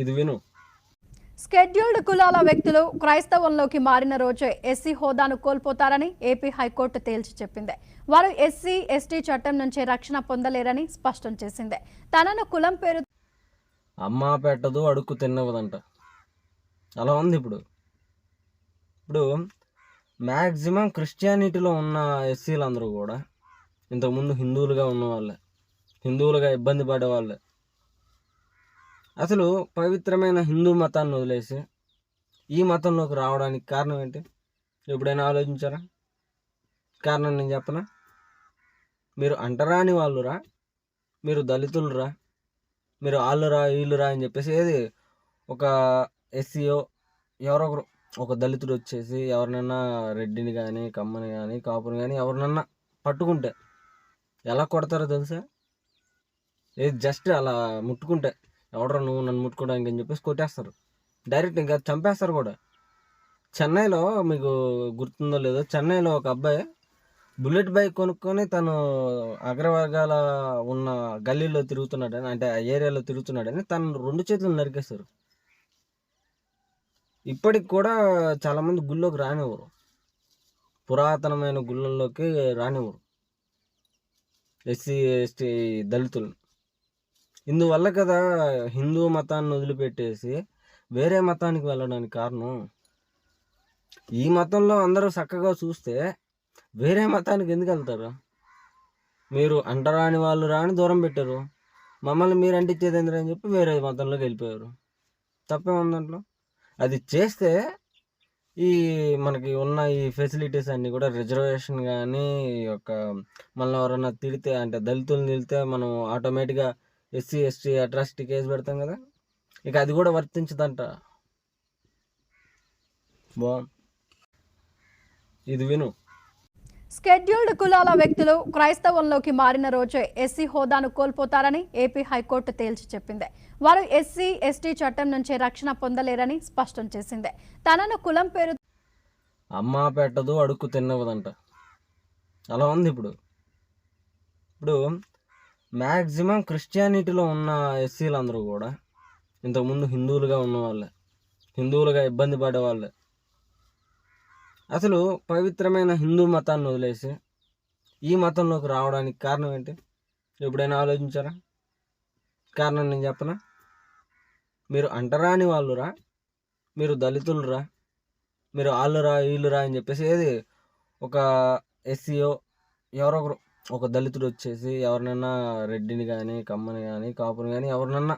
ఇది విను. షెడ్యూల్డ్ కులాల వ్యక్తులు క్రైస్తవంలోకి మారిన రోజే ఎస్సీ హోదాను కోల్పోతారని ఏపీ హైకోర్టు తేల్చి చెప్పింది. వారు ఎస్సీ ఎస్టీ చట్టం నుంచి రక్షణ పొందలేరని స్పష్టం చేసింది. తనను కులం పేరు అమ్మా పెట్టదు అడుక్కు తిన్నవదంట. అలా ఉంది ఇప్పుడు. ఇప్పుడు మ్యాక్సిమం క్రిస్టియానిటీలో ఉన్న ఎస్సీలందరూ కూడా ఇంతకుముందు హిందువులుగా ఉన్నవాళ్ళే, హిందువులుగా ఇబ్బంది పడేవాళ్ళే. అసలు పవిత్రమైన హిందూ మతాన్ని వదిలేసి ఈ మతంలోకి రావడానికి కారణం ఏంటి? ఎప్పుడైనా ఆలోచించారా? కారణం నేను చెప్పనా? మీరు అంటరాని వాళ్ళురా, మీరు దళితులురా, మీరు వాళ్ళురా వీళ్ళురా అని చెప్పేసి ఏది ఒక ఎస్సీఓ ఎవరొకరు ఒక దళితుడు వచ్చేసి ఎవరినన్నా రెడ్డిని కానీ కమ్మని కానీ కాపుని కానీ ఎవరినన్నా పట్టుకుంటే ఎలా కొడతారో తెలుసా? ఏది జస్ట్ అలా ముట్టుకుంటే ఎవడరా నువ్వు నన్ను ముట్టుకోవడానికి అని చెప్పేసి కొట్టేస్తారు. డైరెక్ట్ ఇంకా చంపేస్తారు కూడా. చెన్నైలో మీకు గుర్తుందో లేదో, చెన్నైలో ఒక అబ్బాయి బుల్లెట్ బైక్ కొనుక్కొని తను అగ్రవర్గాల ఉన్న గల్లీలో తిరుగుతున్నాడని, అంటే ఆ ఏరియాలో తిరుగుతున్నాడని తను 2 చేతులు నరికేస్తారు. ఇప్పటికి కూడా చాలామంది గుళ్ళోకి రానివ్వరు, పురాతనమైన గుళ్ళల్లోకి రానివ్వరు ఎస్సీ ఎస్టీ దళితులు. ఇందువల్ల కదా హిందూ మతాన్ని వదిలిపెట్టేసి వేరే మతానికి వెళ్ళడానికి కారణం. ఈ మతంలో అందరూ చక్కగా చూస్తే వేరే మతానికి ఎందుకు వెళ్తారు? మీరు అంటరాని వాళ్ళు రాని దూరం పెట్టారు, మమ్మల్ని మీరు అంటించేది ఎందుకు అని చెప్పి వేరే మతంలోకి వెళ్ళిపోయారు. తప్పేముంది దాంట్లో? అది చేస్తే ఈ మనకి ఉన్న ఈ ఫెసిలిటీస్ అన్నీ కూడా రిజర్వేషన్ కానీ ఒక మనల్ని ఎవరైనా తిడితే, అంటే దళితులను తిడితే మనం ఆటోమేటిక్గా ఎస్సీ ఎస్టీ అట్రాసిటీ కేసు పెడతాం కదా, ఇక అది కూడా వర్తించదంట. ఇది విను. షెడ్యూల్డ్ కులాల వ్యక్తులు క్రైస్తవంలోకి మారిన రోజే ఎస్సీ హోదాను కోల్పోతారని ఏపీ హైకోర్టు తేల్చి చెప్పింది. వారు ఎస్సీ ఎస్టీ చట్టం నుంచి రక్షణ పొందలేరని స్పష్టం చేసింది. తనను కులం పేరు అమ్మా పెట్టదు అడుక్కు తిన్నవదంట. అలా ఉంది ఇప్పుడు. ఇప్పుడు మ్యాక్సిమం క్రిస్టియానిటీలో ఉన్న ఎస్సీలందరూ కూడా ఇంతకుముందు హిందువులుగా ఉన్నవాళ్ళే, హిందువులుగా ఇబ్బంది పడేవాళ్ళే. అసలు పవిత్రమైన హిందూ మతాన్ని వదిలేసి ఈ మతంలోకి రావడానికి కారణం ఏంటి? ఎప్పుడైనా ఆలోచించారా? కారణం నేను చెప్పనా? మీరు అంటరాని వాళ్ళురా, మీరు దళితులురా, మీరు వాళ్ళురా వీళ్ళురా అని చెప్పేసి ఏది ఒక ఎస్సీఓ ఎవరొకరు ఒక దళితుడు వచ్చేసి ఎవరినన్నా రెడ్డిని కానీ కమ్మని కానీ కాపుని కానీ ఎవరినన్నా